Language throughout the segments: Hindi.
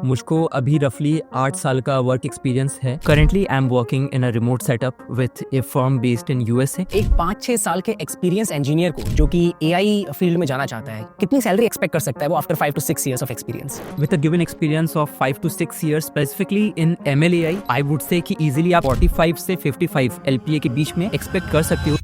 मुझको अभी रफली 8 साल का वर्क एक्सपीरियंस है। Currently I am working in a remote setup with A firm based in USA. एक 5-6 साल के एक्सपीरियंस इंजीनियर को जो कि एआई फील्ड में जाना चाहता है, कितनी सैलरी एक्सपेक्ट कर सकता है वो after 5 to 6 years of experience? With a given experience of 5 to 6 years specifically in MLAI, I would say कि easily आप 45 से 55 LPA के बीच में एक्सपेक्ट कर सकते हो।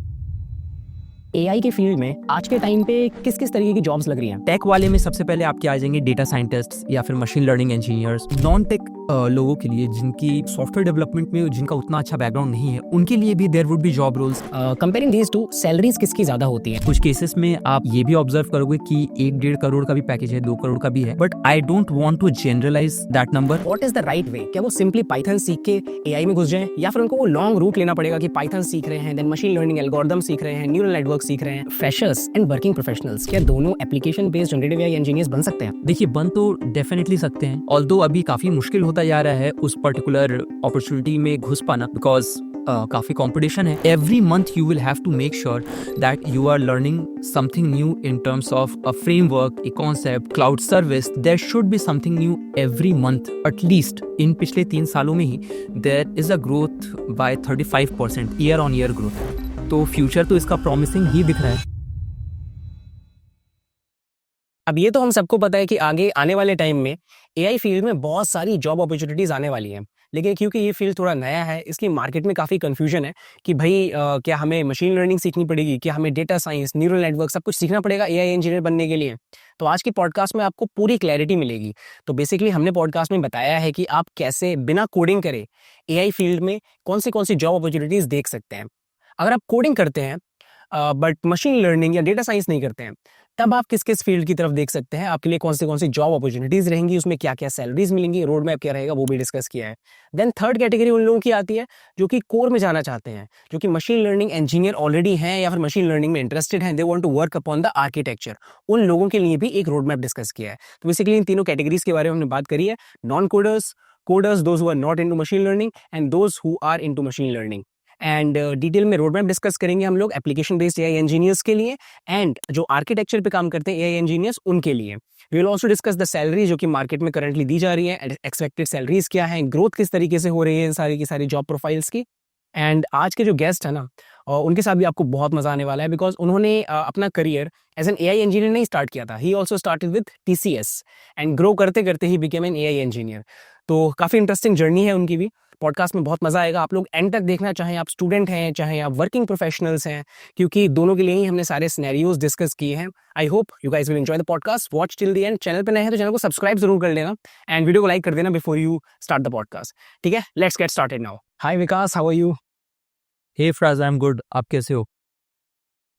एआई के फील्ड में आज के टाइम पे किस किस तरीके की जॉब्स लग रही हैं? टेक वाले में सबसे पहले आपके आ जाएंगे डेटा साइंटिस्ट या फिर machine learning engineers. Non tech लोगों के लिए जिनकी सॉफ्टवेयर डेवलपमेंट में जिनका उतना अच्छा बैकग्राउंड नहीं है, उनके लिए भी there would be job roles. Comparing these two, salaries किसकी ज्यादा होती हैं? कुछ केसेस में आप ये भी ऑब्जर्व करोगे कि 1-1.5 करोड़ का भी पैकेज है, 2 करोड़ का भी है, but I don't want to generalise that number. What is the right way? क्या वो सिंपली पाइथन सीख के एआई में घुस जाएं, या फिर उनको वो लॉन्ग रूट लेना पड़ेगा कि पाइथन सीख रहे हैं, देन मशीन लर्निंग एल्गोरिथम सीख रहे हैं, न्यूरल नेटवर्क सीख रहे हैं? फ्रेशर्स एंड वर्किंग प्रोफेशनल्स क्या दोनों application based generative AI engineers बन सकते हैं? देखिए, बन तो डेफिनेटली सकते हैं, ऑल्दो अभी काफी मुश्किल होता जा रहा है उस पर्टिकुलर अपॉर्चुनिटी में घुस पाना, बिकॉज काफी कंपटीशन है। Every month you will have to make sure that you are learning something new in terms of a framework, a concept, cloud service. There should be something new every month at least. इन पिछले 3 सालों में ही there is a growth by 35% year on year growth. तो फ्यूचर तो इसका प्रॉमिसिंग ही दिख रहा है। अब ये तो हम सबको पता है कि आगे आने वाले टाइम में एआई फील्ड में बहुत सारी जॉब अपॉर्चुनिटीज आने वाली हैं, लेकिन क्योंकि ये फील्ड थोड़ा नया है, इसलिए मार्केट में काफ़ी कंफ्यूजन है कि भाई क्या हमें मशीन लर्निंग सीखनी पड़ेगी, क्या हमें डेटा साइंस, न्यूरल नेटवर्क सब कुछ सीखना पड़ेगा एआई इंजीनियर बनने के लिए? तो आज की पॉडकास्ट में आपको पूरी क्लैरिटी मिलेगी। तो बेसिकली हमने पॉडकास्ट में बताया है कि आप कैसे बिना कोडिंग करे एआई फील्ड में कौन सी जॉब अपॉर्चुनिटीज देख सकते हैं। अगर आप कोडिंग करते हैं बट मशीन लर्निंग या डेटा साइंस नहीं करते हैं, तब आप किस किस फील्ड की तरफ देख सकते हैं, आपके लिए कौन सी जॉब अपॉर्चुनिटीज रहेंगी, उसमें क्या क्या सैलरीज मिलेंगी, रोड मैप क्या रहेगा, वो भी डिस्कस किया है। देन थर्ड कैटेगरी उन लोगों की आती है जो कि कोर में जाना चाहते हैं, जो कि मशीन लर्निंग इंजीनियर ऑलरेडी हैं या फिर मशीन लर्निंग में इंटरेस्टेड हैं, they want to work upon the architecture. उन लोगों के लिए भी एक रोड मैप डिस्कस किया है। तो बेसिकली इन तीनों कैटेगरीज के बारे में हमने बात करी है। Non coders, coders, those who are not into machine learning, and those who are into machine learning. And detail में रोड मैप डिस्कस करेंगे हम लोग एप्लीकेशन बेस्ड एआई इंजीनियर्स के लिए, एंड जो आर्किटेक्चर पे काम करते हैं एआई इंजीनियर्स उनके लिए। We will also discuss the salary जो कि मार्केट में करंटली दी जा रही है, एक्सपेक्टेड सैलरीज क्या है, ग्रोथ किस तरीके से हो रही है सारी की सारी जॉब प्रोफाइल्स की। एंड आज के जो गेस्ट है ना, उनके साथ भी आपको बहुत मजा आने वाला है, बिकॉज उन्होंने अपना career as an AI engineer नहीं स्टार्ट किया था। He also started with TCS and grow करते करते he became an AI engineer. तो काफ़ी इंटरेस्टिंग जर्नी है उनकी भी। पॉडकास्ट में बहुत मजा आएगा, आप लोग एंड तक देखना, चाहे आप स्टूडेंट हैं चाहे आप वर्किंग प्रोफेशनल्स हैं, क्योंकि दोनों के लिए ही हमने सारे सिनेरियोज डिस्कस किए हैं। I hope you guys will enjoy the podcast, watch till the end. Channel पे नए हैं तो चैनल को सब्सक्राइब जरूर कर लेना एंड वीडियो को लाइक कर देना before you start the podcast. ठीक है, let's get started now. Hi Vikas, how are you? Hey Fraz, I am good. आप कैसे हो?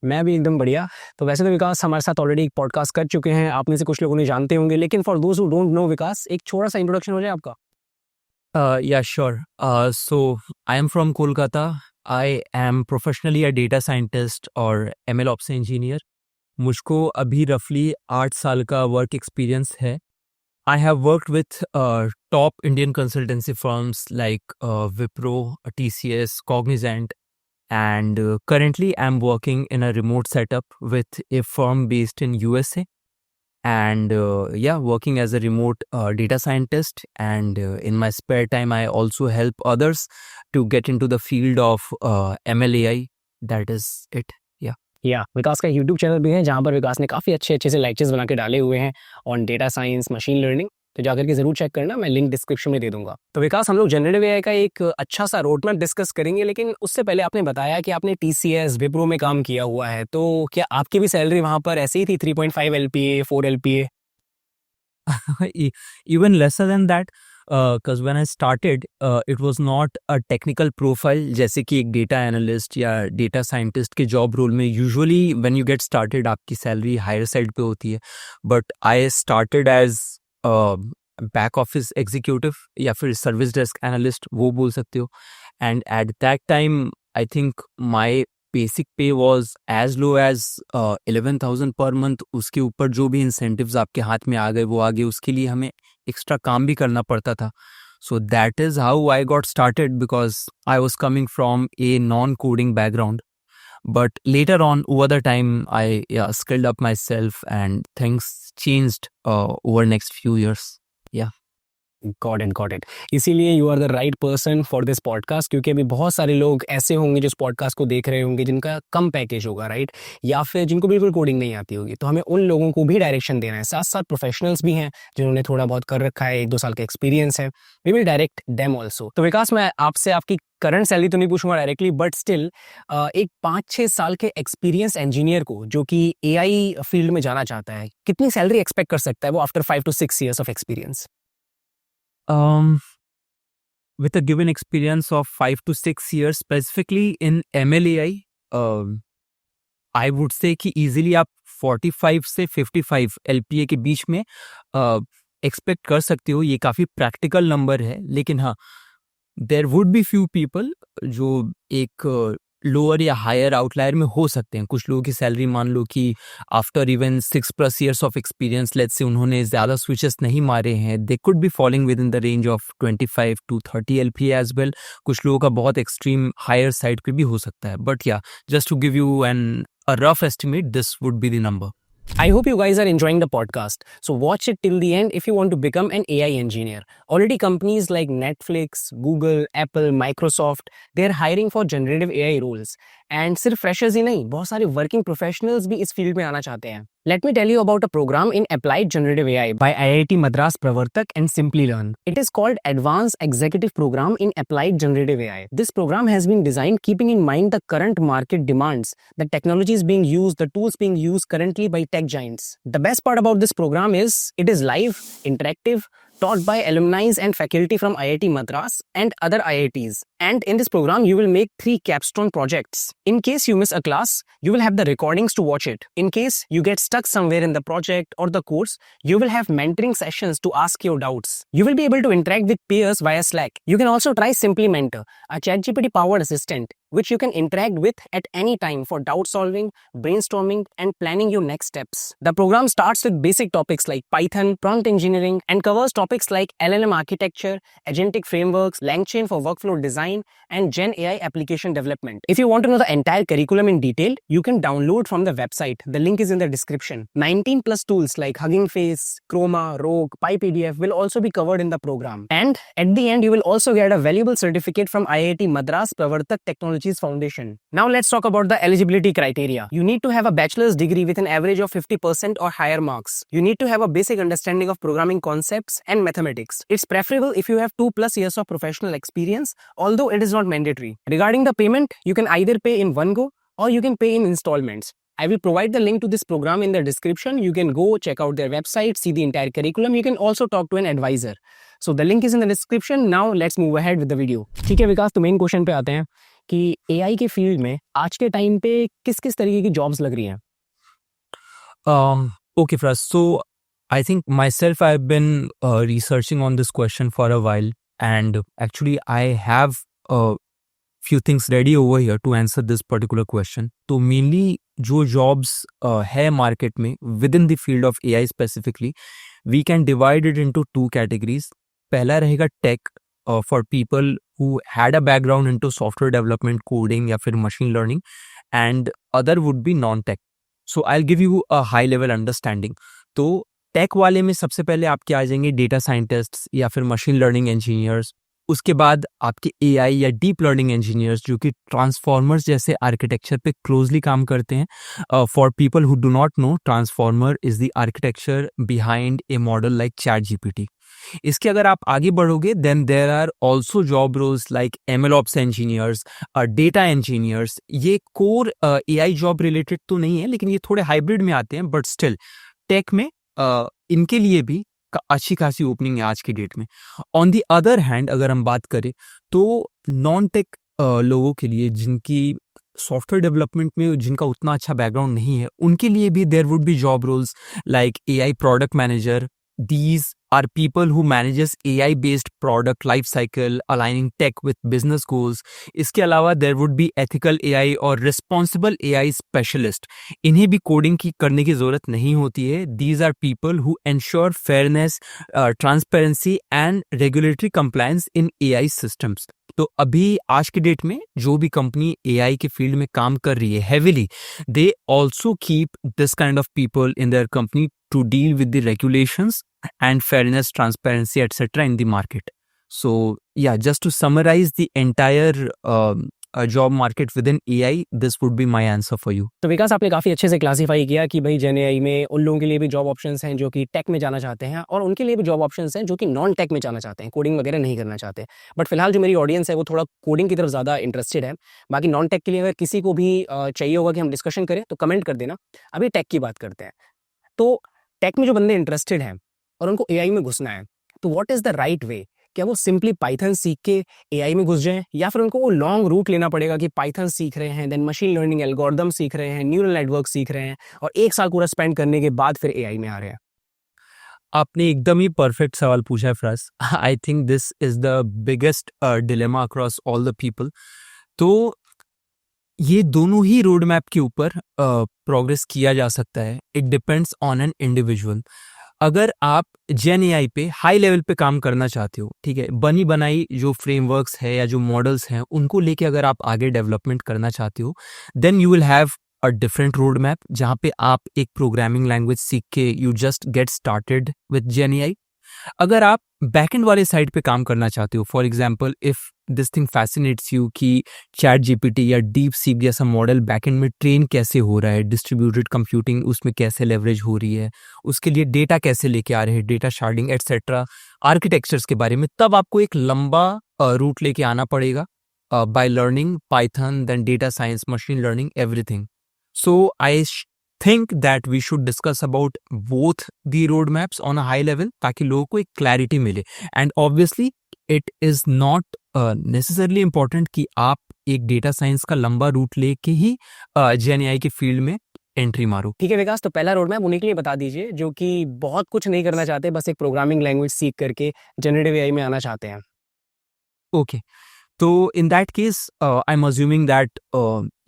मैं भी एकदम बढ़िया। तो वैसे तो विकास हमारे साथ ऑलरेडी एक पॉडकास्ट कर चुके हैं, आप में से कुछ लोगों ने जानते होंगे, लेकिन for those who don't know Vikas, एक छोटा सा इंट्रोडक्शन हो जाए आपका। Yeah, sure. So I am from Kolkata. I am professionally a data scientist और ML Ops engineer. मुझको अभी रफली 8 साल का वर्क एक्सपीरियंस है। I have worked with top Indian consultancy firms like Wipro, TCS, Cognizant, and currently I'm working in a remote setup with a firm based in USA. And yeah, working as a remote data scientist, and in my spare time I also help others to get into the field of MLAI. That is it. या विकास का यूट्यूब चैनल भी है, जहाँ पर विकास ने काफ़ी अच्छे से लेक्चर्स बना के डाले हुए हैं on data science, machine learning. तो जाकर के जरूर चेक करना, मैं लिंक डिस्क्रिप्शन में दे दूंगा। तो विकास, हम लोग जनरेटिव एआई का एक अच्छा सा रोड मैप डिस्कस करेंगे, लेकिन उससे पहले आपने बताया कि आपने टीसीएस, विप्रो में काम किया हुआ है, तो क्या आपकी भी सैलरी वहाँ पर ऐसी ही थी, 3.5 LPA, 4 LPA? Even lesser than that, because when I started, it was not a technical profile जैसे कि एक डेटा एनालिस्ट या डेटा साइंटिस्ट के जॉब रोल में usually when you get started आपकी सैलरी हायर साइड पे होती है, but I started as back office executive या फिर सर्विस डेस्क एनालिस्ट, वो बोल सकते हो। And at that time I think my basic pay was as low as 11,000 per month. उसके ऊपर जो भी इंसेंटिव्स आपके हाथ में आ गए वो आ गए, उसके लिए हमें एक्स्ट्रा काम भी करना पड़ता था। So that is how I got started, because I was coming from a non coding background. But later on, over the time, I skilled up myself and things changed over next few years. Yeah. Got it. इसीलिए you are the right person for this podcast, क्योंकि अभी बहुत सारे लोग ऐसे होंगे जो इस पॉडकास्ट को देख रहे होंगे जिनका कम पैकेज होगा, राइट, या फिर जिनको बिल्कुल कोडिंग नहीं आती होगी। तो हमें उन लोगों को भी डायरेक्शन देना है। साथ साथ प्रोफेशनल्स भी हैं जिन्होंने थोड़ा बहुत कर रखा है, 1-2 साल का एक्सपीरियंस है, we will direct them also. तो विकास, मैं आपसे आपकी करंट सैलरी तो नहीं पूछूंगा डायरेक्टली, बट स्टिल एक 5-6 साल के एक्सपीरियंस इंजीनियर को जो कि एआई फील्ड में जाना चाहता है, कितनी सैलरी एक्सपेक्ट कर सकता है वो after 5 to 6 years of experience? With a given experience of 5 to 6 years, specifically in MLAI, I would say कि easily आप 45 से 55 LPA के बीच में एक्सपेक्ट कर सकते हो। ये काफ़ी प्रैक्टिकल नंबर है, लेकिन हाँ, there would be few people जो एक लोअर या हायर आउटलायर में हो सकते हैं। कुछ लोगों की सैलरी मान लो कि after even 6+ years of experience, let's say उन्होंने ज़्यादा स्विचेस नहीं मारे हैं, they could be falling within the range of 25 to 30 LPA as well. कुछ लोगों का बहुत एक्सट्रीम हायर साइड पे भी हो सकता है, बट या just to give you an a rough estimate, this would be the number. I hope you guys are enjoying the podcast. So watch it till the end if you want to become an AI engineer. Already companies like Netflix, Google, Apple, Microsoft, they are hiring for generative AI roles. And सिर्फ freshers ही नहीं, बहुत सारे working professionals भी इस field में आना चाहते हैं. Let me tell you about a program in Applied Generative AI by IIT Madras Pravartak and Simplilearn. It is called Advanced Executive Program in Applied Generative AI. This program has been designed keeping in mind the current market demands, the technologies being used, the tools being used currently by tech giants. The best part about this program is it is live, interactive, taught by alumni and faculty from IIT Madras and other IITs. And in this program, you will make 3 capstone projects. In case you miss a class, you will have the recordings to watch it. In case you get stuck somewhere in the project or the course, you will have mentoring sessions to ask your doubts. You will be able to interact with peers via Slack. You can also try Simply Mentor, a ChatGPT-powered assistant, which you can interact with at any time for doubt solving, brainstorming, and planning your next steps. The program starts with basic topics like Python, prompt engineering, and covers topics like LLM architecture, agentic frameworks, LangChain for workflow design, and GenAI application development. If you want to know the entire curriculum in detail, you can download from the website. The link is in the description. 19 plus tools like Hugging Face, Chroma, Rogue, PyPDF will also be covered in the program. And at the end, you will also get a valuable certificate from IIT Madras Pravartak Technologies Foundation. Now let's talk about the eligibility criteria. You need to have a bachelor's degree with an average of 50% or higher marks. You need to have a basic understanding of programming concepts and mathematics. It's preferable if you have 2+ years of professional experience, although it is not mandatory. Regarding the payment, you can either pay in one go or you can pay in installments. I will provide the link to this program in the description. You can go check out their website, see the entire curriculum. You can also talk to an advisor. So the link is in the description. Now let's move ahead with the video. ठीक है विकास, तो मेन क्वेश्चन पे आते हैं कि AI के फील्ड में आज के टाइम पे किस किस तरीके की जॉब्स लग रही हैं? Okay, Fraz. So I think myself, I've been researching on this question for a while, and actually I have a few things ready over here to answer this particular question. तो mainly जो jobs है market में within the field of AI specifically, we can divide it into 2 categories. पहला रहेगा tech for people who had a background into software development, coding या फिर machine learning, and other would be non-tech. So I'll give you a high level understanding. तो टेक वाले में सबसे पहले आपके आ जाएंगे डेटा साइंटिस्ट्स या फिर मशीन लर्निंग इंजीनियर्स। उसके बाद आपके एआई या डीप लर्निंग इंजीनियर्स जो कि ट्रांसफॉर्मर्स जैसे आर्किटेक्चर पे क्लोजली काम करते हैं। For people who do not know, transformer is the architecture behind a model like ChatGPT। इसके अगर आप आगे बढ़ोगे, then there are also job roles like MLOps engineers, data engineers. ये कोर AI जॉब रिलेटेड तो नहीं है, लेकिन ये थोड़े हाइब्रिड में आते हैं, बट स्टिल टेक में इनके लिए भी अच्छी खासी ओपनिंग है आज की डेट में। ऑन दी अदर हैंड अगर हम बात करें तो नॉन टेक लोगों के लिए, जिनकी सॉफ्टवेयर डेवलपमेंट में जिनका उतना अच्छा बैकग्राउंड नहीं है, उनके लिए भी there would be job roles like AI product manager. These are people who manages AI based product life cycle, aligning tech with business goals. इसके अलावा there would be ethical AI और responsible AI specialist. इन्हें भी कोडिंग की करने की ज़रूरत नहीं होती है. These are people who ensure fairness, transparency and regulatory compliance in AI systems. तो अभी आज की डेट में जो भी कंपनी AI के फील्ड में काम कर रही है heavily, they also keep this kind of people in their company to deal with the regulations and fairness, transparency, etc. in the market. So yeah, just to summarize the entire job market within AI, this would be my answer for you. तो विकास, आपने काफ़ी अच्छे से क्लासिफाई किया कि भाई जेएनएआई में उन लोगों के लिए भी जॉब ऑप्शंस हैं जो कि टेक में जाना चाहते हैं, और उनके लिए भी जॉब ऑप्शंस हैं जो कि नॉन टेक में जाना चाहते हैं, कोडिंग वगैरह नहीं करना चाहते। बट फिलहाल जो मेरी ऑडियंस है वो थोड़ा कोडिंग की तरफ ज़्यादा इंटरेस्टेड है। बाकी नॉन टेक के लिए अगर किसी को भी चाहिए होगा कि हम डिस्कशन करें तो कमेंट कर देना। अभी टेक की बात करते हैं। तो टेक में जो बंदे इंटरेस्टेड हैं और उनको एआई में घुसना है, तो what is the right way? क्या वो सिंपली पाइथन सीख के एआई में घुस जाएं, या फिर उनको वो लॉन्ग रूट लेना पड़ेगा कि पाइथन सीख रहे हैं, देन मशीन लर्निंग एल्गोरिदम सीख रहे हैं, न्यूरल नेटवर्क सीख रहे हैं, और 1 साल पूरा स्पेंड करने के बाद फिर एआई में आ रहे हैं? आपने एकदम ही परफेक्ट सवाल पूछा है France. I think this is the biggest dilemma across all the people. तो ये दोनों ही रोड मैप के ऊपर प्रोग्रेस किया जा सकता है। It depends on an individual. अगर आप जेन एआई पे हाई लेवल पे काम करना चाहते हो, ठीक है, बनी बनाई जो फ्रेमवर्क्स है या जो मॉडल्स हैं उनको लेके अगर आप आगे डेवलपमेंट करना चाहते हो, then you will have a different road map जहाँ पे आप एक प्रोग्रामिंग लैंग्वेज सीख के you just get started with gen AI. अगर आप बैकएंड वाले साइड पे काम करना चाहते हो, for example if this thing fascinates you कि चैट जीपीटी या डीप सीक जैसा मॉडल बैकएंड में ट्रेन कैसे हो रहा है, डिस्ट्रीब्यूटेड कंप्यूटिंग उसमें कैसे लेवरेज हो रही है, उसके लिए डेटा कैसे लेके आ रहे हैं, डेटा शार्डिंग एटसेट्रा, आर्किटेक्चर्स के बारे में, तब आपको एक लंबा रूट लेके आना पड़ेगा by learning Python, then data science, machine learning, everything. So I think that we should discuss about both the roadmaps on a high level ताकि लोगों को एक clarity मिले। And obviously it is not necessarily important कि आप एक डेटा साइंस का लंबा रूट लेके ही GenAI के फील्ड में एंट्री मारो। ठीक है विकास, तो पहला रोड मैप उन्हीं के लिए बता दीजिए जो कि बहुत कुछ नहीं करना चाहते, बस एक प्रोग्रामिंग लैंग्वेज सीख करके जनरेटिव एआई में आना चाहते हैं। Okay. So in that case, I'm assuming that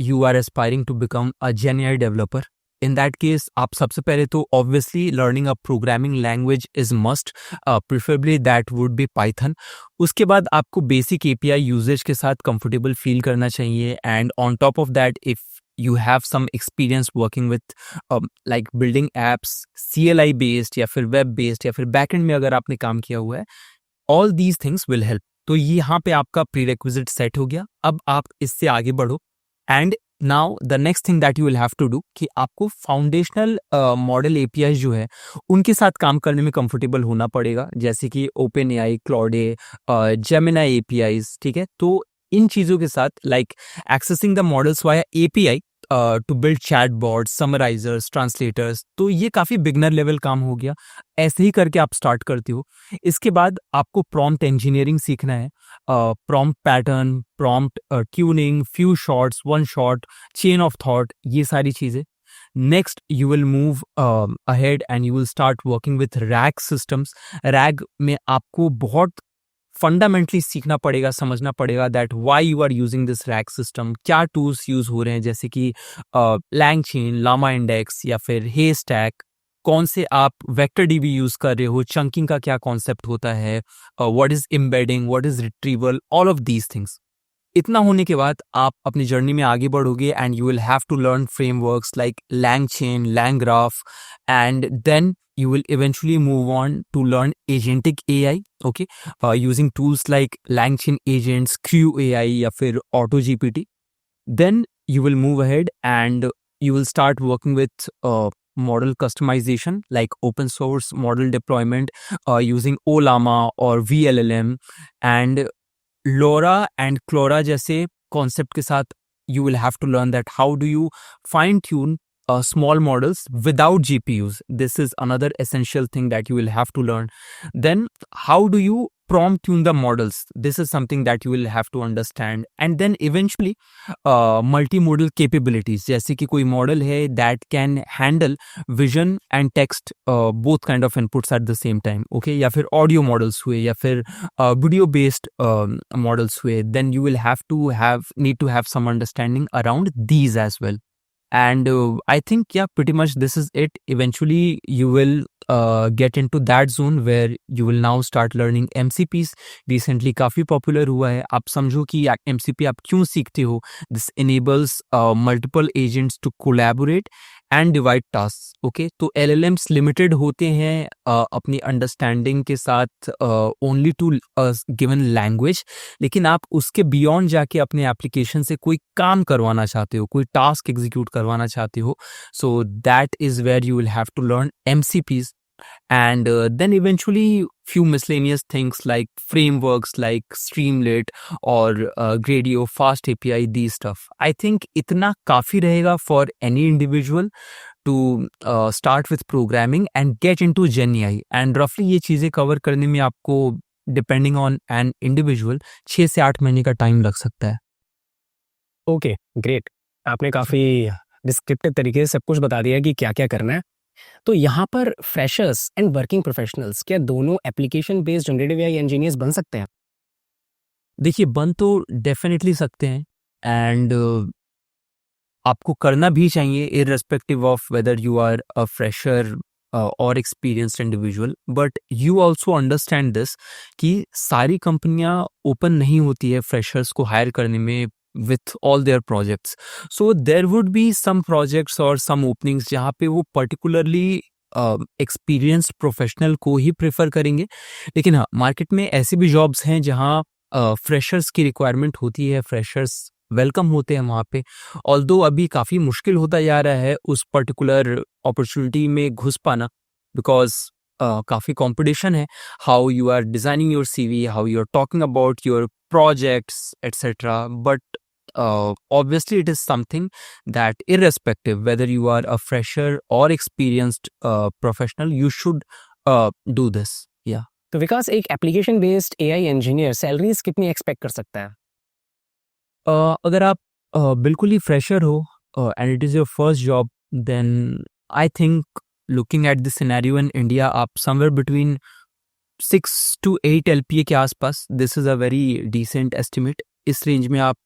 you are aspiring to become a GenAI developer. In that case, आप सबसे पहले तो obviously learning a programming language is must, preferably that would be Python. उसके बाद आपको basic API usage के साथ comfortable feel करना चाहिए, and on top of that, if you have some experience working with like building apps, CLI based या फिर web based या फिर backend में अगर आपने काम किया हुआ है, all these things will help. तो यहाँ पे आपका प्रीरेक्विजिट सेट हो गया। अब आप इससे आगे बढ़ो, and now the next thing that you will have to do कि आपको फाउंडेशनल मॉडल एपीआई जो है उनके साथ काम करने में कंफर्टेबल होना पड़ेगा, जैसे कि open AI, Claude, Gemini APIs, ठीक है। तो इन चीज़ों के साथ like accessing the models via API to build chat bots, summarisers, translators, तो ये काफ़ी बिगनर लेवल काम हो गया। ऐसे ही करके आप स्टार्ट करते हो। इसके बाद आपको प्रॉम्प्ट इंजीनियरिंग सीखना है, prompt pattern, prompt tuning, few shots, one shot, chain of thought, ये सारी चीज़ें। Next you will move ahead and you will start working with RAG systems. RAG में आपको बहुत फंडामेंटली सीखना पड़ेगा, समझना पड़ेगा that why you are using this RAG system, क्या टूल्स यूज हो रहे हैं, जैसे कि लैंगचेन, लामा इंडेक्स या फिर हे स्टैक, कौन से आप वेक्टर डीबी यूज कर रहे हो, चंकिंग का क्या कॉन्सेप्ट होता है, what is embedding, what is retrieval, all of these things. इतना होने के बाद आप अपनी जर्नी में आगे बढ़ोगे and you will have to learn frameworks like LangChain, LangGraph, and then you will eventually move on to learn agentic AI, okay, using tools like LangChain agents, Crew AI या फिर Auto GPT. Then you will move ahead and you will start working with model customization like open source model deployment using Olama or VLLM, and LoRa and Clora जैसे concept के साथ you will have to learn that how do you fine tune small models without GPUs. This is another essential thing that you will have to learn. Then how do you prompt tune the models? This is something that you will have to understand. And then eventually multimodal capabilities, जैसे कि कोई model है that can handle vision and text, both kind of inputs at the same time, okay, या फिर audio models हुए या फिर video based models हुए, then you will have to need to have some understanding around these as well. And I think, yeah, pretty much this is it. Eventually you will get into that zone where you will now start learning MCPs. Recently काफ़ी popular हुआ है। आप समझो कि MCP आप क्यों सीखते हो। This enables multiple agents to collaborate and divide task. Okay, तो LLMs लिमिटेड होते हैं अपनी अंडरस्टैंडिंग के साथ ओनली टू गिवन लैंग्वेज, लेकिन आप उसके बियॉन्ड जाके अपने एप्लीकेशन से कोई काम करवाना चाहते हो, कोई टास्क एग्जीक्यूट करवाना चाहते हो, so that is where you will have to learn MCPs, and then eventually few miscellaneous things like frameworks like Streamlit or Gradio, Fast API, these stuff. I think itna kafi rahega for any individual to start with programming and get into GenAI, and roughly ये चीज़ें cover करने में आपको depending on an individual 6 से 8 महीने का टाइम लग सकता है। Okay, great. आपने काफ़ी डिस्क्रिप्टिव तरीके से सब कुछ बता दिया कि क्या-क्या करना है। तो यहाँ पर फ्रेशर्स एंड वर्किंग प्रोफेशनल्स क्या दोनों application based generative AI engineers बन सकते हैं? देखिए, बन तो डेफिनेटली सकते हैं, एंड आपको करना भी चाहिए irrespective of whether you are a fresher और experienced individual. But you also understand this कि सारी कंपनियां ओपन नहीं होती है फ्रेशर्स को हायर करने में with all their projects. So there would be some projects or some openings जहाँ पे वो particularly experienced professional को ही prefer करेंगे, लेकिन हाँ, मार्केट में ऐसी भी जॉब्स हैं जहाँ फ्रेशर्स की रिक्वायरमेंट होती है, फ्रेशर्स वेलकम होते हैं वहाँ पे। ऑल्दो अभी काफ़ी मुश्किल होता जा रहा है उस पर्टिकुलर अपॉर्चुनिटी में घुस पाना, बिकॉज काफ़ी कंपटीशन है। How you are designing your CV, how you are talking about your projects, etc. But obviously it is something that irrespective whether you are a fresher or experienced professional, you should do this. Yeah. तो विकास, एक application based AI engineer salaries कितनी एक्सपेक्ट कर सकता है? अगर आप बिल्कुल ही फ्रेशर हो and it is your first job, then I think looking at the scenario in India, आप somewhere between 6 to 8 LPA के आसपास, this is a very decent estimate. इस रेंज में आप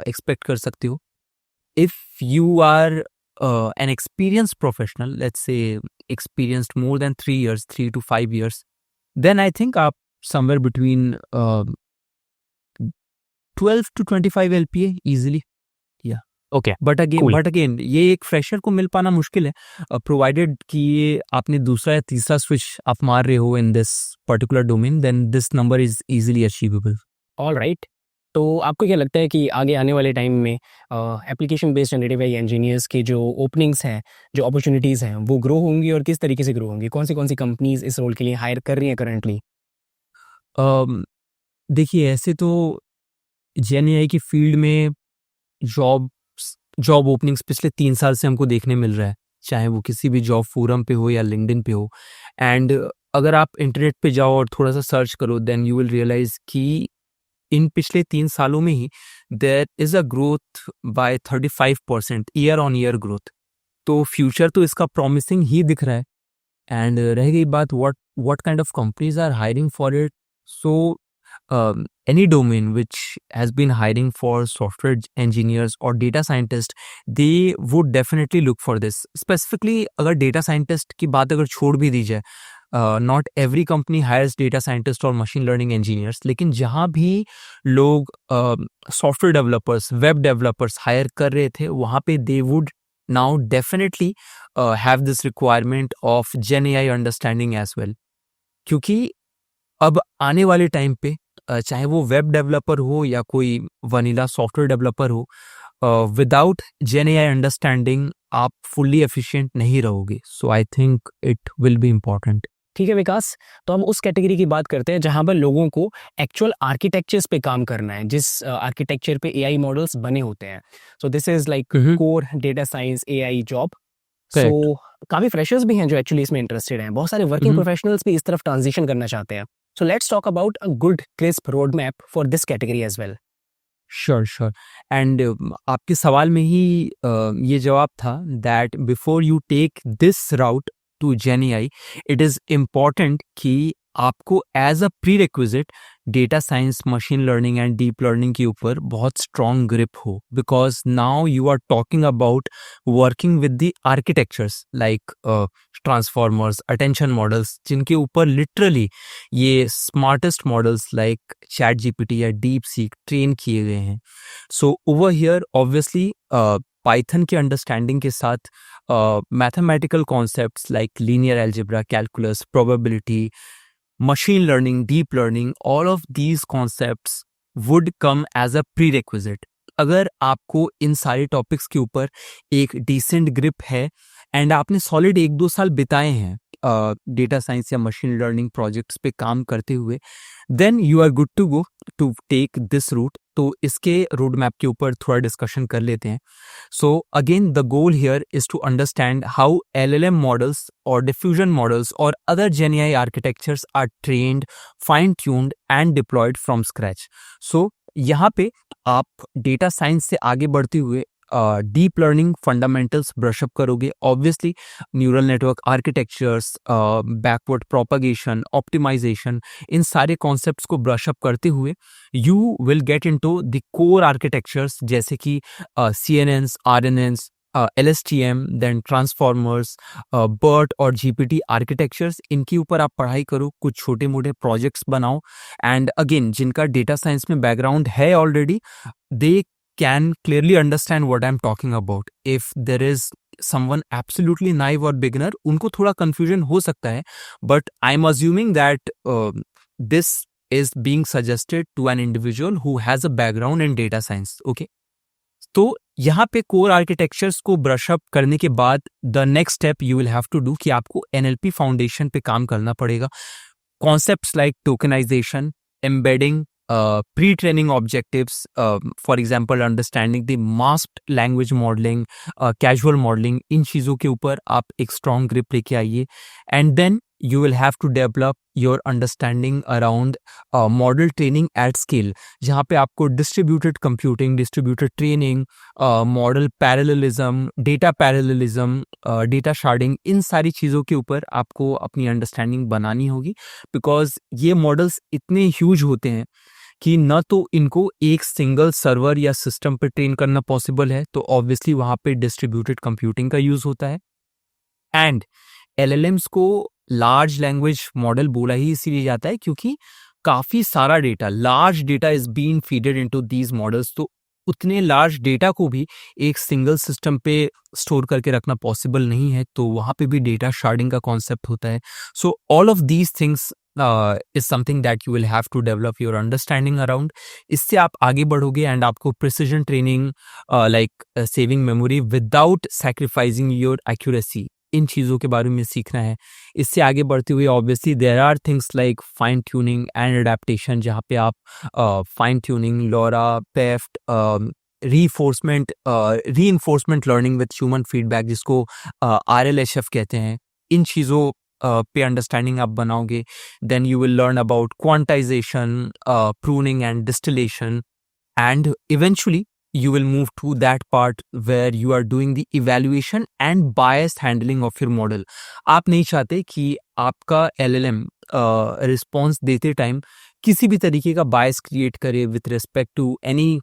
एक्सपेक्ट कर सकते हो। If you are an experienced professional, let's say experienced more than 3 years, 3 to 5 years, then I think आप somewhere between 12 to 25 LPA easily. Yeah. Okay, but Cool. Again ये एक फ्रेशर को मिल पाना मुश्किल है, प्रोवाइडेड कि ये आपने दूसरा या तीसरा स्विच आप मार रहे हो in this particular domain, then this number is easily achievable. All right. तो आपको क्या लगता है कि आगे आने वाले टाइम में application based generative AI engineers की जो ओपनिंग्स हैं, जो अपॉर्चुनिटीज़ हैं, वो ग्रो होंगी और किस तरीके से ग्रो होंगी? कौन सी कंपनीज इस रोल के लिए हायर कर रही हैं करंटली? देखिए, ऐसे तो GenAI की फील्ड में जॉब ओपनिंग्स पिछले 3 साल से हमको देखने मिल रहा है, चाहे वो किसी भी जॉब फोरम पे हो या लिंक्डइन पे हो। एंड अगर आप इंटरनेट पे जाओ और थोड़ा सा सर्च करो, देन यू विल रियलाइज कि इन पिछले 3 सालों में ही there is a growth by 35% year on year growth. तो फ्यूचर तो इसका प्रॉमिसिंग ही दिख रहा है। एंड रह गई बात what kind of companies are hiring for it, so any domain which has been hiring for software engineers or data scientists, they would definitely look for this. Specifically अगर data scientist की बात अगर छोड़ भी दी जाए, not every company hires data scientists or machine learning engineers, लेकिन जहाँ भी लोग software developers, web developers hire कर रहे थे, वहाँ पे they would now definitely have this requirement of GenAI understanding as well. क्योंकि अब आने वाले टाइम पे चाहे वो वेब डेवलपर हो या कोई वनीला सॉफ्टवेयर डेवलपर हो, विदाउट GenAI अंडरस्टैंडिंग आप फुल्ली एफिशिएंट नहीं रहोगे। So I think it will be important. ठीक है विकास, तो हम उस कैटेगरी की बात करते हैं जहां पर लोगों को एक्चुअल आर्किटेक्चर्स पे काम करना है, जिस आर्किटेक्चर पे एआई मॉडल्स बने होते हैं। So this is like core data science AI job. So काफी फ्रेशर्स भी हैं जो एक्चुअली इसमें इंटरेस्टेड हैं, बहुत सारे वर्किंग प्रोफेशनल्स भी इस तरफ ट्रांजिशन करना चाहते हैं। So let's talk about a good crisp road map for this category as well. Sure. And आपके सवाल में ही ये जवाब था that before you take this route to GenAI, it is important कि आपको as a prerequisite data science, machine learning and deep learning के ऊपर बहुत स्ट्रॉन्ग ग्रिप हो, because now you are talking about working with the architectures like transformers, attention models, जिनके ऊपर लिटरली ये स्मार्टेस्ट मॉडल्स लाइक ChatGPT या DeepSeek ट्रेन किए गए हैं। So over here obviously Python के अंडरस्टैंडिंग के साथ mathematical concepts like linear algebra, calculus, probability, machine learning, deep learning, all of these concepts would come as a prerequisite. अगर आपको इन सारे टॉपिक्स के ऊपर एक डिसेंट ग्रिप है एंड आपने सॉलिड 1-2 साल बिताए हैं डेटा साइंस या मशीन लर्निंग प्रोजेक्ट्स पे काम करते हुए, then you are good to go to take this route. तो इसके रोड मैप के ऊपर थोड़ा डिस्कशन कर लेते हैं. So again, the goal here is to understand how LLM models or diffusion models or other GenAI architectures are trained, fine-tuned and deployed from scratch. So यहाँ पे आप डेटा साइंस से आगे बढ़ते हुए डीप लर्निंग फंडामेंटल्स ब्रशअप करोगे. Obviously neural network architectures, backward propagation, optimization, इन सारे कॉन्सेप्ट्स को ब्रशअप करते हुए you will get into the core architectures जैसे कि CNNs, RNNs, LSTM, then transformers, BERT और GPT आर्किटेक्चर्स. इनके ऊपर आप पढ़ाई करो, कुछ छोटे मोटे प्रोजेक्ट्स बनाओ एंड अगेन जिनका डेटा साइंस में बैकग्राउंड है already, they can clearly understand what I'm talking about. If there is someone absolutely naive or beginner, उनको थोड़ा confusion हो सकता है, but I'm assuming that this is being suggested to an individual who has a background in data science. Okay? तो यहाँ पे कोर आर्किटेक्चर्स को ब्रशअप करने के बाद the next step you will have to do कि आपको NLP फाउंडेशन पे काम करना पड़ेगा. Concepts like tokenisation, embedding, pre-training objectives, for example understanding the masked language modeling, casual modeling, इन चीज़ों के ऊपर आप एक strong grip लेके आइए. And then you will have to develop your understanding around model training at scale, जहाँ पे आपको distributed computing, distributed training, model parallelism, data parallelism, data sharding, इन सारी चीज़ों के ऊपर आपको अपनी understanding बनानी होगी. because ये models इतने huge होते हैं कि न तो इनको एक सिंगल सर्वर या सिस्टम पे ट्रेन करना पॉसिबल है, तो ऑब्वियसली वहाँ पे डिस्ट्रीब्यूटेड कंप्यूटिंग का यूज़ होता है. एंड LLMs को लार्ज लैंग्वेज मॉडल बोला ही इसीलिए जाता है क्योंकि काफ़ी सारा data, large data is being feeded into these models. तो उतने लार्ज डेटा को भी एक सिंगल सिस्टम पे स्टोर करके रखना पॉसिबल नहीं है, तो वहाँ पे भी डेटा शार्डिंग का कॉन्सेप्ट होता है. So all of these things is something that you will have to develop your understanding around. इससे आप आगे बढ़ोगे एंड आपको precision training, like saving memory without sacrificing your accuracy, इन चीज़ों के बारे में सीखना है. इससे आगे बढ़ते हुए obviously there are things like fine tuning and adaptation, जहाँ पे आप fine tuning, LoRa, PEFT, reinforcement learning with human feedback, जिसको RLHF कहते हैं, इन चीज़ों पे अंडरस्टैंडिंग आप बनाओगे. Then you will learn about quantisation, pruning and distillation, and eventually you will move to that part where you are doing the evaluation and bias handling of your model. आप नहीं चाहते कि आपका LLM रिस्पॉन्स देते टाइम किसी भी तरीके का बायस क्रिएट करे with respect to any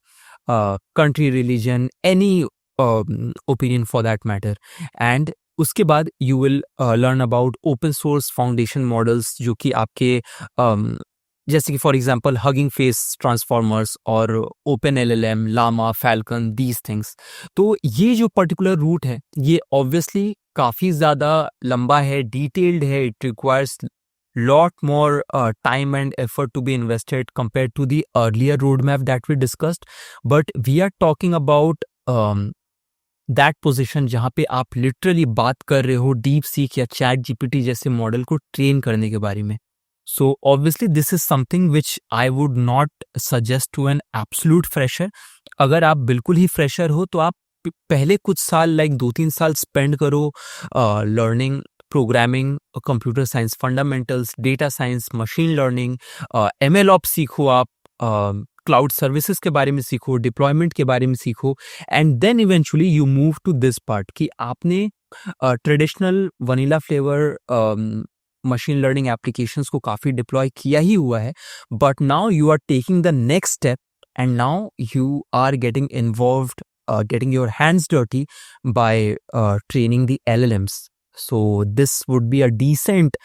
country, religion, any opinion for that matter. And उसके बाद you will learn about open source foundation models, जो कि आपके जैसे कि for example hugging face transformers और open LLM, Llama, Falcon, these things. तो ये जो पर्टिकुलर रूट है ये ऑब्वियसली काफ़ी ज़्यादा लंबा है, डिटेल्ड है. It requires lot more time and effort to be invested compared to the earlier roadmap that we discussed. But we are talking about that position जहाँ पे आप लिटरली बात कर रहे हो डीप सीक या चैट GPT जैसे मॉडल को ट्रेन करने के बारे में. So obviously this is something which I would not suggest to an absolute fresher. अगर आप बिल्कुल ही फ्रेशर हो तो आप पहले कुछ साल लाइक 2-3 साल स्पेंड करो learning programming, computer science fundamentals, data science, machine learning, MLOps सीखो आप, क्लाउड सर्विसेज के बारे में सीखो, डिप्लॉयमेंट के बारे में सीखो, and then eventually you move to this part कि आपने traditional vanilla flavour machine learning applications को काफ़ी डिप्लॉय किया ही हुआ है, but now you are taking the next step and now you are getting involved, getting your hands dirty by training the LLMs. So this would be a decent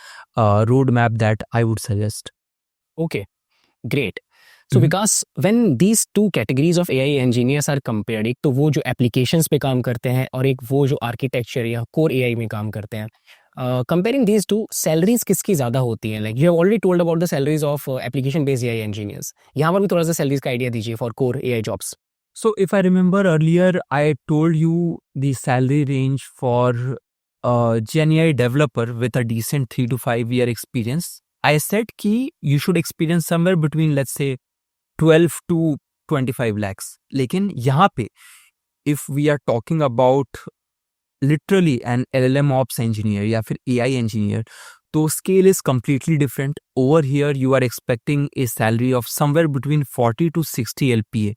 roadmap that I would suggest. Okay, great. So Vikas, when these two categories of AI engineers are compared, एक तो वो जो applications पे काम करते हैं और एक वो जो architecture या core AI में काम करते हैं, comparing these two, salaries किसकी ज़्यादा होती हैं? Like you have already told about the salaries of application based AI engineers. यहाँ पर भी थोड़ा सा salaries का idea दीजिए for core AI jobs. So if I remember earlier, I told you the salary range for a GenAI developer with a decent 3 to 5 year experience. I said कि you should experience somewhere between, let's say, 12 to 25 lakhs. लेकिन यहाँ पे if we are talking about literally an LLM ops engineer या फिर AI engineer, तो scale is completely different. Over here you are expecting a salary of somewhere between 40 to 60 LPA.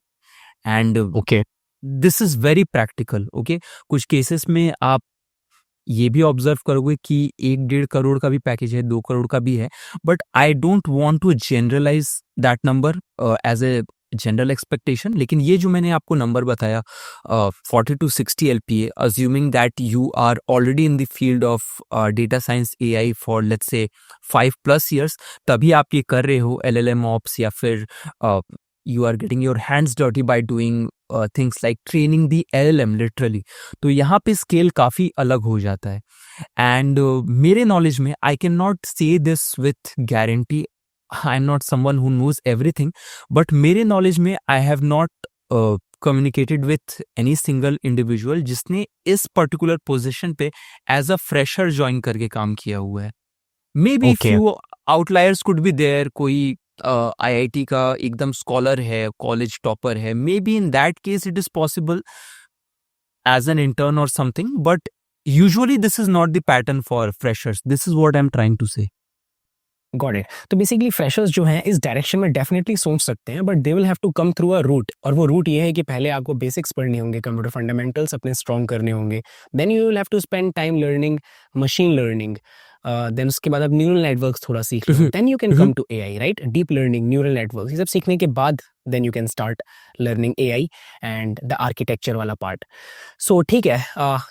And Okay. this is very practical. Okay, कुछ केसेस में आप ये भी ऑब्जर्व करोगे कि 1-1.5 करोड़ का भी पैकेज है, 2 करोड़ का भी है, but I don't want to generalise that number as a general expectation. लेकिन ये जो मैंने आपको नंबर बताया 40 to 60 LPA, assuming that you are already in the field of data science AI for let's say 5+ years, तभी आप ये कर रहे हो LLM ops या फिर you are getting your hands dirty by doing things like training the LLM literally. तो यहाँ पे स्केल काफ़ी अलग हो जाता है. एंड मेरे नॉलेज में I can not say this with guarantee, I am not someone who knows everything, but मेरे नॉलेज में I have not communicated with any single individual जिसने इस पर्टिकुलर पोजिशन पे एज अ फ्रेशर ज्वाइन करके काम किया हुआ है. Maybe Okay. Few outliers could be there, कोई IIT का एकदम स्कॉलर है, कॉलेज टॉपर है, maybe in that case it is possible as an intern or something, but usually this is not the pattern for freshers. This is what I'm trying to say. Got it. तो बेसिकली फ्रेशर्स जो हैं इस डायरेक्शन में डेफिनेटली सोच सकते हैं, but they will have to come through a route, और वो रूट ये है कि पहले आपको बेसिक्स पढ़ने होंगे, कंप्यूटर फंडामेंटल्स अपने स्ट्रॉन्ग करने होंगे, then you will have to spend time learning machine learning, then उसके बाद आप न्यूरल नेटवर्क्स थोड़ा सीख लो, then you can come to AI, right? Deep learning, neural networks, ये सब सीखने के बाद then you can start learning AI and the architecture वाला पार्ट. सो ठीक है,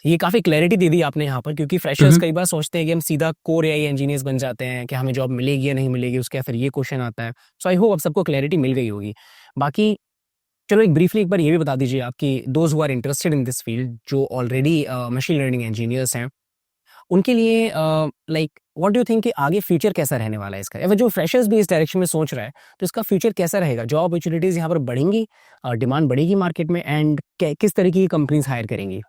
ये काफ़ी क्लैरिटी दे दी आपने यहाँ पर, क्योंकि फ्रेशर्स कई बार सोचते हैं कि हम सीधा कोर AI इंजीनियर्स बन जाते हैं, कि हमें जॉब मिलेगी या नहीं मिलेगी, उसका फिर ये क्वेश्चन आता है. सो आई होप अब सबको क्लैरिटी मिल गई होगी. बाकी चलो एक ब्रीफली एक बार ये भी बता दीजिए आप कि those who are interested in this field, जो ऑलरेडी मशीन लर्निंग इंजीनियर्स हैं, उनके लिए like what do you think कि आगे फ्यूचर कैसा रहने वाला है इसका, या फिर जो फ्रेशर्स भी इस डायरेक्शन में सोच रहा है तो इसका फ्यूचर कैसा रहेगा? जॉब अपॉर्चुनिटीज़ यहाँ पर बढ़ेंगी, डिमांड बढ़ेगी मार्केट में, एंड किस तरीके की कंपनीज हायर करेंगी?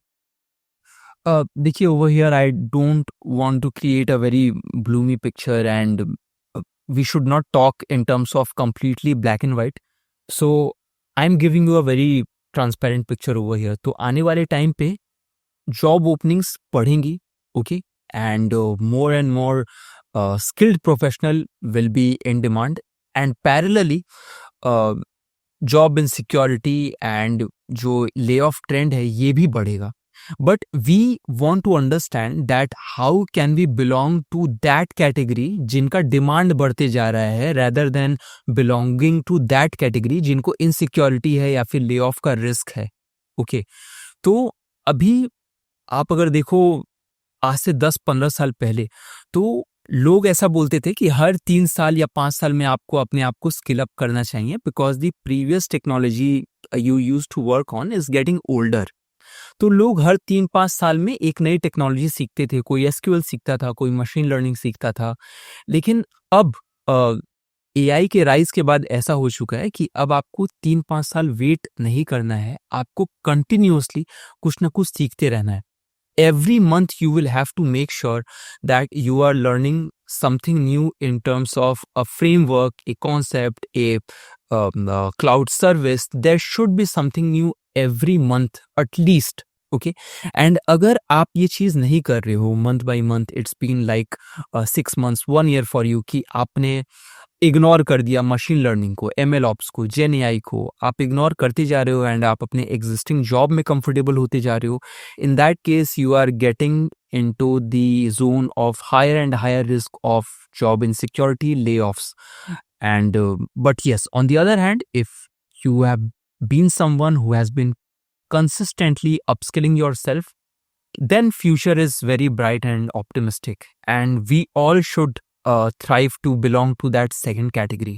देखिए, over here I don't want to create a very gloomy picture, and we should not talk in terms of completely black and white. So I'm giving you a very transparent picture over here. तो आने वाले टाइम पे जॉब ओपनिंग्स बढ़ेंगी, okay, and more and more skilled professional will be in demand, and parallelly job insecurity and जो ले ऑफ ट्रेंड है ये भी बढ़ेगा. But we want to understand that how can we belong to that category जिनका डिमांड बढ़ते जा रहा है, rather than belonging to that category जिनको इनसिक्योरिटी है या फिर ले ऑफ का रिस्क है. ओके, तो अभी आप अगर देखो आज से 10-15 साल पहले तो लोग ऐसा बोलते थे कि हर 3 साल या 5 साल में आपको अपने आप को स्किल अप करना चाहिए, because the previous technology you use to work on is getting older. तो लोग हर 3-5 साल में एक नई टेक्नोलॉजी सीखते थे, कोई SQL सीखता था, कोई मशीन लर्निंग सीखता था. लेकिन अब AI के राइज के बाद ऐसा हो चुका है कि अब आपको 3-5 साल वेट नहीं करना है, आपको कंटिन्यूअसली कुछ ना कुछ सीखते रहना है. Every month you will have to make sure that you are learning something new in terms of a framework, a concept, a cloud service. There should be something new every month at least. Okay, and अगर आप ये चीज़ नहीं कर रहे हो month by month, it's been like 6 months, 1 year for you कि आपने इग्नोर कर दिया मशीन लर्निंग को, ML ऑप्स को, GenAI को, आप इग्नोर करते जा रहे हो एंड आप अपने एग्जिस्टिंग जॉब में कंफर्टेबल होते जा रहे हो, in that case you are getting into the zone of higher and higher risk of job insecurity, layoffs. And but yes, on the other hand, if you have been someone who has been consistently upskilling yourself, then future is very bright and optimistic, and we all should thrive to belong to that second category.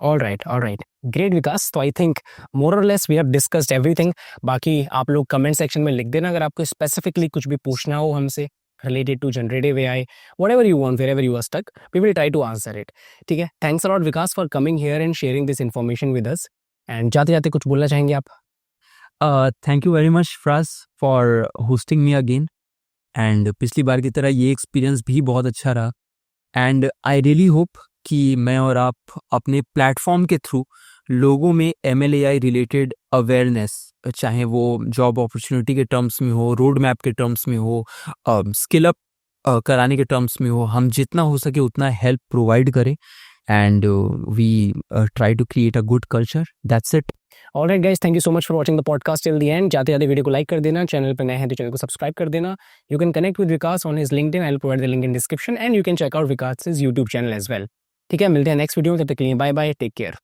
All right. Great Vikas, तो आई थिंक मोर और less we have discussed everything. बाकी आप लोग कमेंट सेक्शन में लिख देना अगर आपको स्पेसिफिकली कुछ भी पूछना हो हमसे related to generative AI, whatever you want, wherever you are stuck, we will try to answer it. ठीक है, thanks a lot Vikas for coming here and sharing this information with us. And जाते जाते कुछ बोलना चाहेंगे आप? Thank you very much phrase for hosting me again, and पिछली बार की तरह ये एक्सपीरियंस भी बहुत अच्छा रहा, एंड आई रियली होप कि मैं और आप अपने प्लेटफॉर्म के थ्रू लोगों में MLAI रिलेटेड अवेयरनेस, चाहे वो जॉब अपॉर्चुनिटी के टर्म्स में हो, रोड मैप के टर्म्स में हो, स्किल अप कराने के टर्म्स में हो, हम जितना हो सके उतना हेल्प प्रोवाइड करें, and we try to create a good culture. That's it. Alright guys, thank you so much for watching the podcast till the end. जाते जाते वीडियो को लाइक कर देना, चैनल पे नए हैं तो चैनल को सब्सक्राइब कर देना. You can connect with Vikas on his LinkedIn. I'll provide the link in description and you can check out Vikas's YouTube channel as well. ठीक है, मिलते हैं नेक्स्ट वीडियो में, तब तक के लिए बाय बाय, टेक केयर.